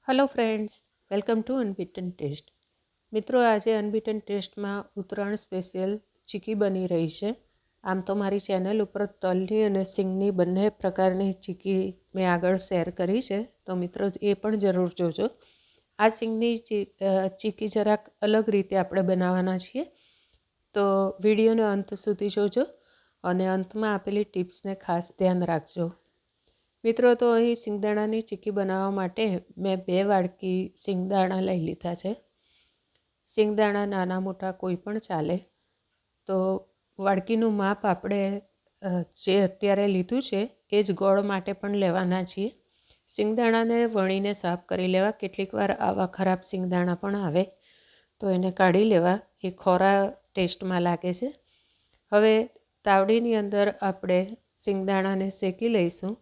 Hello friends, welcome to unbeaten test. मित्रों, आज unbeaten test में उत्तरायण स्पेशियल चीकी बनी रही है। आम तो मारी चेनल पर तलनी और सींगनी बने प्रकार की चीकी मैं आगे शेर करी है, तो मित्रों ये पण जरूर जोजो। आ सींगनी चीकी जराक अलग रीते आपणे बनाववाना छीए, तो विडियो ने अंत सुधी जोजो और अंत में आपेली टिप्स ने खास ध्यान राखजो। मित्रों, तो अहीं सींगदाणानी चीकी बनाववा माटे मैं 2 वाडकी सींगदाणा लई लीधा छे। सींगदाणा नाना मोटा कोई पण चाले। तो वाडकीनुं माप आपणे जे अत्यारे लीधुं छे ए ज गोळ माटे पण लेवाना छीए। सींगदाणाने वणीने साफ करी लेवा। केटलीकवार आवा खराब सींगदाणा पण आवे, तो एने काढी लेवा। ए खोरा टेस्टमां लागे छे। हवे तावડીની અંદર આપણે सींगदाणाने શેકી લઈશું।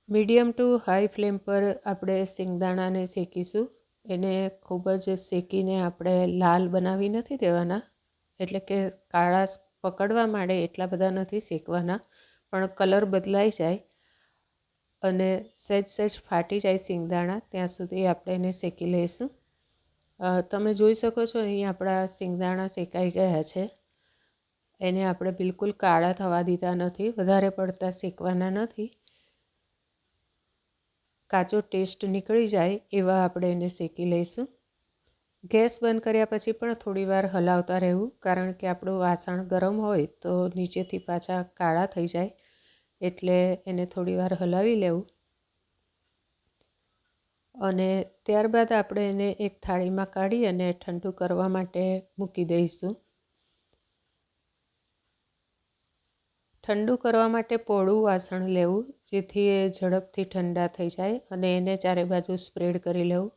मीडियम टू हाई फ्लेम पर આપણે सींगदाणाने શેકીશું। એને ખૂબ જ શેકીને આપણે લાલ બનાવી નથી દેવાના, એટલે કે કાળા પકડવા માંડે એટલા બધા નથી શેકવાના, પણ કલર બદલાઈ જાય અને સહેજ ફાટી જાય सींगदाणा ત્યાં સુધી આપણે એને શેકી લઈશું। તમે જોઈ શકો છો અહીં આપણા सींगदाणा શેકાઈ ગયા છે। એને આપણે બિલકુલ કાળા થવા દીધા નથી, વધારે પડતા શેકવાના નથી। કાચો ટેસ્ટ નીકળી જાય એવા આપણે એને શેકી લઈશું। ગેસ બંધ કર્યા પછી પણ થોડીવાર હલાવતા રહેવું, કારણ કે આપણું વાસણ ગરમ હોય તો નીચેથી પાછા કાળા થઈ જાય, એટલે એને થોડીવાર હલાવી લેવું। અને ત્યારબાદ આપણે એને એક થાળીમાં કાઢી અને ઠંડુ કરવા માટે મૂકી દઈશું। ठंडू करवा माटे पोळुं वासण लेवुं, जेथी ए झड़पथी ठंडा थई जाय अने एने चारे बाजू स्प्रेड करी लेवुं।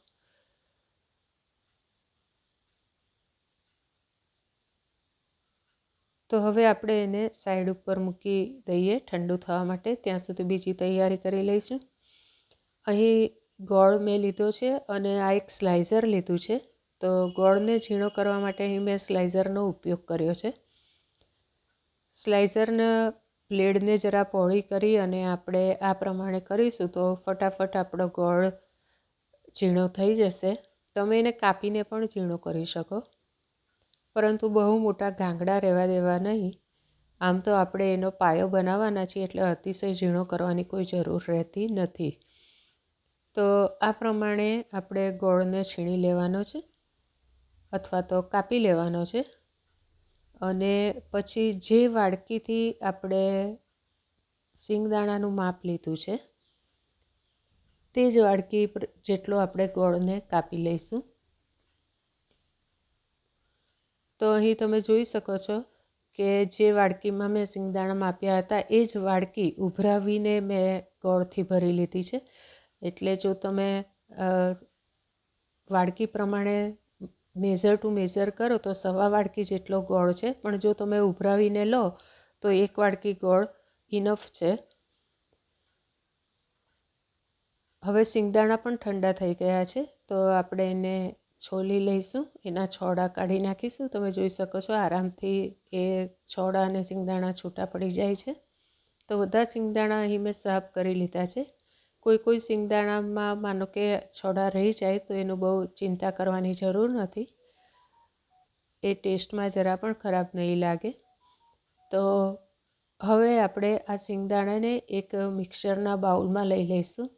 तो हवे आपणे एने साइड पर मूकी दईए ठंडू थवा माटे, त्यां सुधी बीजी तैयारी करी लईशुं। अहीं गोळ मैं लीधो छे अने आ एक स्लाइसर लीधुं छे। तो गोळने झीणो करवा माटे अहीं मैं स्लाइसरनो उपयोग कर्यो छे। स्लाइसरने ब्लेडने जरा पહોળી કરી અને આપણે આ પ્રમાણે કરીશું તો ફટાફટ આપણો ગોળ ઝીણો થઈ જશે। તમે એને કાપીને પણ ઝીણો કરી શકો, પરંતુ બહુ મોટા ગાંગડા રહેવા દેવા નહીં। આમ તો આપણે એનો પાયો બનાવવાના છીએ, એટલે અતિશય ઝીણો કરવાની કોઈ જરૂર રહેતી નથી। તો આ પ્રમાણે આપણે ગોળને છીણી લેવાનો છે અથવા તો કાપી લેવાનો છે। અને પછી જે વાડકીથી આપણે सींगदाणानुं माप लीधुं छे ते ज वाडकी जेटलो आपणे गोळने कापी लईशुं। तो अहीं तमे जोई शको छो के जे वाडकीमां मैं सींगदाणा माप्या हता ए ज वाडकी उभरावीने मैं गोळथी भरी लीधी छे। एटले जो तमे वाडकी प्रमाणे मेजर टू मेजर करो तो 1.25 वाडकी जेटलो गोळ छे, पण जो तमे उभरावीने लो तो 1 वाडकी गोळ इनफ छे। हवे सींगदाणा पण ठंडा थई गया छे, तो आपणे एने छोली लईशुं, एना छोड़ा काढी नाखीशुं। तमे जोई शको छो आरामथी ए छोड़ा अने सींगदाणा छूटा पड़ी जाय छे। तो बधा सींगदाणा अहीं मैं साफ करी लीधा छे। कोई कोई सींगदाणामां मानो के छोड़ा रही जाय तो एनुं बहु चिंता करवानी जरूर नथी, ए टेस्टमां जरा पण खराब नहीं लागे। तो हवे आपणे आ सींगदाणाने एक मिक्सरना बाउलमां लई लईशुं।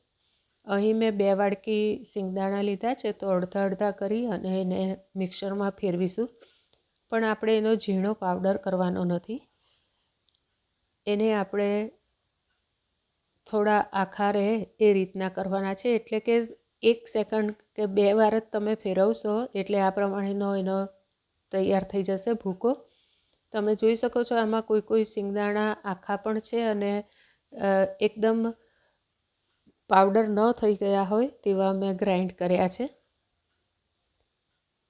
अहीं मैं 2 वाडकी सींगदाणा लीधा छे, तो अड़धा अड़धा करी अने एने मिक्सरमां फेरवीशुं, पण आपणे एनो झीणो पावडर करवानो नथी। एने आपणे थोड़ा आखा रहे ए रीतना करवाना छे, एटले के 1 सेकंड के 2 वार ज तमे फेरवशो एटले आ प्रमाणेनो एनो तैयार थई जशे भूको। तमे जोई शको छो आमां कोई कोई सींगदाणा आखा पण छे अने एकदम पाउडर न थई गया होय तेवा मैं ग्राइंड कर्या छे।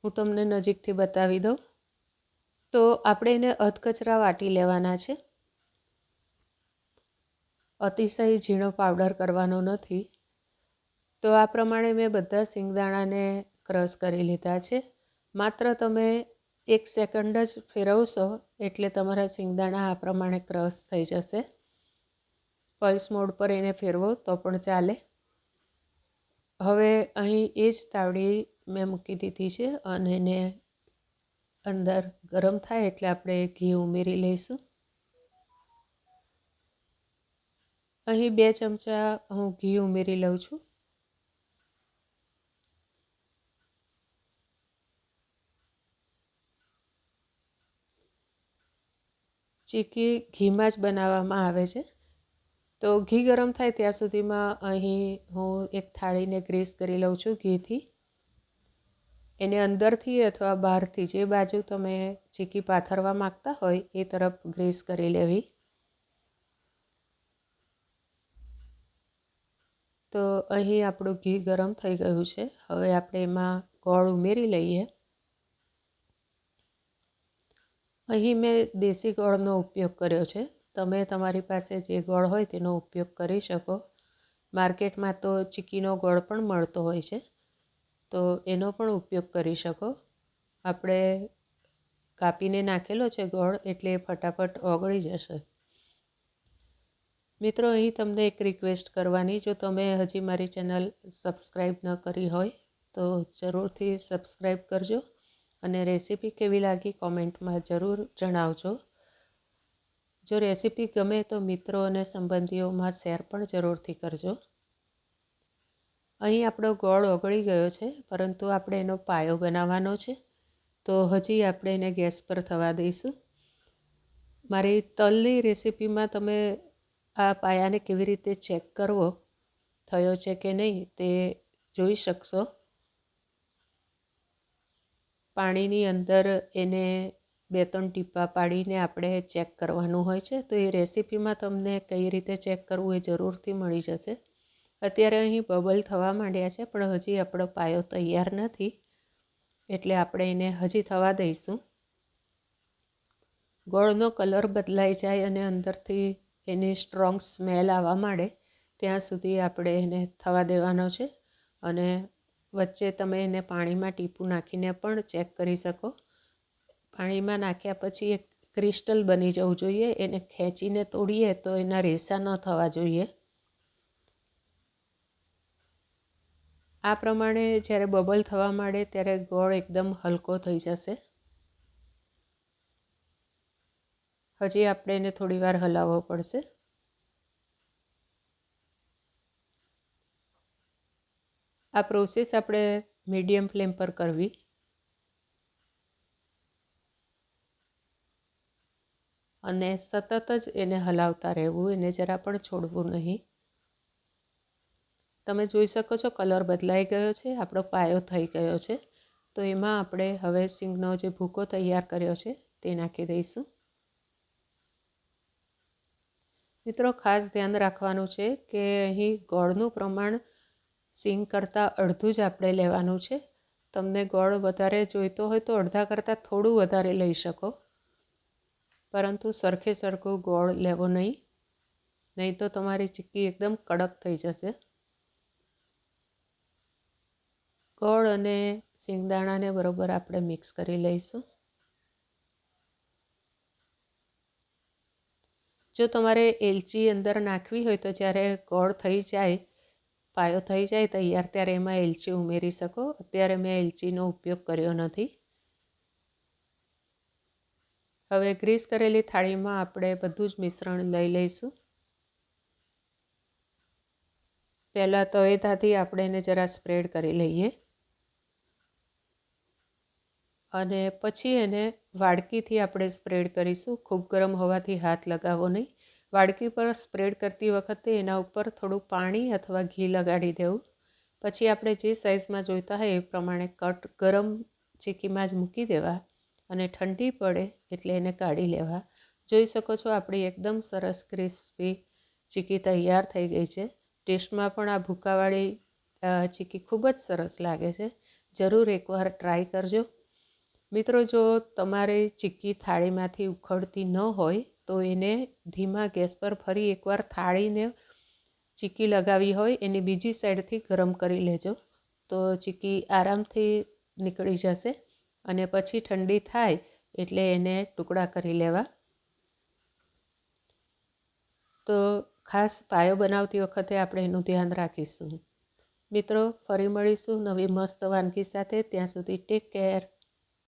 हूँ तमने नजीकथी बतावी दऊं। तो आपणे एने अधकचरा वाटी लेवाना छे, अतिशय झीणो पाउडर करवानो नथी। तो आ प्रमाणे मैं बधा सींगदाणाने क्रश करी लीधा छे। मात्र तमे 1 सेकंड ज फेरवशो एटले तमारा सींगदाणा आ प्रमाणे क्रश थई जशे। पल्स मोड पर एने फेरवो तो पण चाले। હવે અહીં એ જ તાવડી મેં મૂકી દીધી છે અને એને અંદર ગરમ થાય એટલે આપણે ઘી ઉમેરી લઈશું. અહીં 2 ચમચા હું ઘી ઉમેરી લઉં છું. ચીકી ઘીમાં જ બનાવવામાં આવે છે. તો ઘી ગરમ થાય ત્યાં સુધીમાં અહીં હું એક થાળીને ગ્રીસ કરી લઉં છું ઘીથી. એને અંદરથી અથવા બહારથી જે બાજુ તમે ચીકી પાથરવા માગતા હોય એ તરફ ગ્રીસ કરી લેવી. તો અહીં આપણું ઘી ગરમ થઈ ગયું છે. હવે આપણે એમાં ગોળ ઉમેરી લઈએ. અહીં મેં દેશી ગોળનો ઉપયોગ કર્યો છે. તમે તમારી પાસે જે ગોળ હોય તેનો ઉપયોગ કરી શકો. માર્કેટમાં તો ચીકીનો ગોળ પણ મળતો હોય છે, તો એનો પણ ઉપયોગ કરી શકો. આપણે કાપીને નાખેલો છે ગોળ એટલે ફટાફટ ઓગળી જશે. મિત્રો, અહીં તમને એક રિક્વેસ્ટ કરવાની, જો તમે હજી મારી ચેનલ સબસ્ક્રાઈબ ન કરી હોય તો જરૂરથી સબસ્ક્રાઈબ કરજો અને રેસીપી કેવી લાગી કોમેન્ટમાં જરૂર જણાવજો. જો રેસીપી ગમે તો મિત્રો અને સંબંધીઓમાં શેર પણ જરૂરથી કરજો. અહીં આપણો ગોળ ઓગળી ગયો છે, પરંતુ આપણે એનો પાયો બનાવવાનો છે, તો હજી આપણે એને ગેસ પર થવા દઈશું. મારી તલની રેસીપીમાં તમે આ પાયાને કેવી રીતે ચેક કરવો થયો છે કે નહીં તે જોઈ શકશો. પાણીની અંદર એને 2-3 ટીપા પાડીને આપણે ચેક કરવાનું હોય છે. તો એ રેસીપીમાં તમને કઈ રીતે ચેક કરવું એ જરૂરથી મળી જશે. અત્યારે અહીં બબલ થવા માંડ્યા છે, પણ હજી આપણો પાયો તૈયાર નથી, એટલે આપણે એને હજી થવા દઈશું. ગોળનો કલર બદલાઈ જાય અને અંદરથી એની સ્ટ્રોંગ સ્મેલ આવવા માંડે ત્યાં સુધી આપણે એને થવા દેવાનો છે. અને વચ્ચે તમે એને પાણીમાં ટીપું નાખીને પણ ચેક કરી શકો. પાણીમાં નાખ્યા પછી એક ક્રિસ્ટલ બની જવું જોઈએ. એને ખેંચીને તોડીએ તો એના રેસા ન થવા જોઈએ. આ પ્રમાણે જ્યારે બબલ થવા માંડે ત્યારે ગોળ એકદમ હલકો થઈ જશે. હજી આપણે એને થોડી વાર હલાવવો પડશે. આ પ્રોસેસ આપણે મીડિયમ ફ્લેમ પર કરવી. અને સતત જ એને હલાવતા રહેવું, એને જરા પણ છોડવું નહીં. તમે જોઈ શકો છો કલર બદલાઈ ગયો છે, આપણો પાયો થઈ ગયો છે. તો એમાં આપણે હવે સિંગનો જે ભૂકો તૈયાર કર્યો છે તે નાખી દઈશું. મિત્રો, ખાસ ધ્યાન રાખવાનું છે કે અહીં ગોળનું પ્રમાણ સિંગ કરતાં અડધું જ આપણે લેવાનું છે. તમને ગોળ વધારે જોઈતો હોય તો અડધા કરતાં થોડું વધારે લઈ શકો, પરંતુ સરખે સરખું ગોળ લેવો નહીં તો તમારી ચીક્કી એકદમ કડક થઈ જશે. ગોળ અને સિંગદાણાને બરોબર આપણે મિક્સ કરી લઈશું. જો તમારે એલચી અંદર નાખવી હોય તો જ્યારે ગોળ થઈ જાય, પાયો થઈ જાય તૈયાર, ત્યારે એમાં એલચી ઉમેરી શકો. અત્યારે મેં એલચીનો ઉપયોગ કર્યો નથી. હવે ગ્રીસ કરેલી થાળીમાં આપણે બધું જ મિશ્રણ લઈ લઈશું. પહેલાં તવેથાથી આપણે એને જરા સ્પ્રેડ કરી લઈએ અને પછી એને વાડકીથી આપણે સ્પ્રેડ કરીશું. ખૂબ ગરમ હોવાથી હાથ લગાવવો નહીં. વાડકી પર સ્પ્રેડ કરતી વખતે એના ઉપર થોડું પાણી અથવા ઘી લગાડી દેવું. પછી આપણે જે સાઇઝમાં જોઈતા હોય એ પ્રમાણે કટ ગરમ ચીકીમાં જ મૂકી દેવા અને ઠંડી પડે એટલે એને કાઢી લેવા. જોઈ શકો છો આપણી એકદમ સરસ ક્રિસ્પી ચીકી તૈયાર થઈ ગઈ છે. ટેસ્ટમાં પણ આ ભૂકાવાળી ચીકી ખૂબ જ સરસ લાગે છે. જરૂર એકવાર ટ્રાય કરજો. મિત્રો, જો તમારી ચીક્કી થાળીમાંથી ઉખડતી ન હોય તો એને ધીમા ગેસ પર ફરી એકવાર થાળીને ચીક્કી લગાવી હોય એની બીજી સાઈડથી ગરમ કરી લેજો, તો ચીક્કી આરામથી નીકળી જશે. અને પછી ઠંડી થાય એટલે એને ટુકડા કરી લેવા. તો ખાસ પાયો બનાવતી વખતે આપણે એનું ધ્યાન રાખીશું. મિત્રો ફરી મળીશું નવી મસ્ત વાનગી સાથે. ત્યાં સુધી ટેક કેર.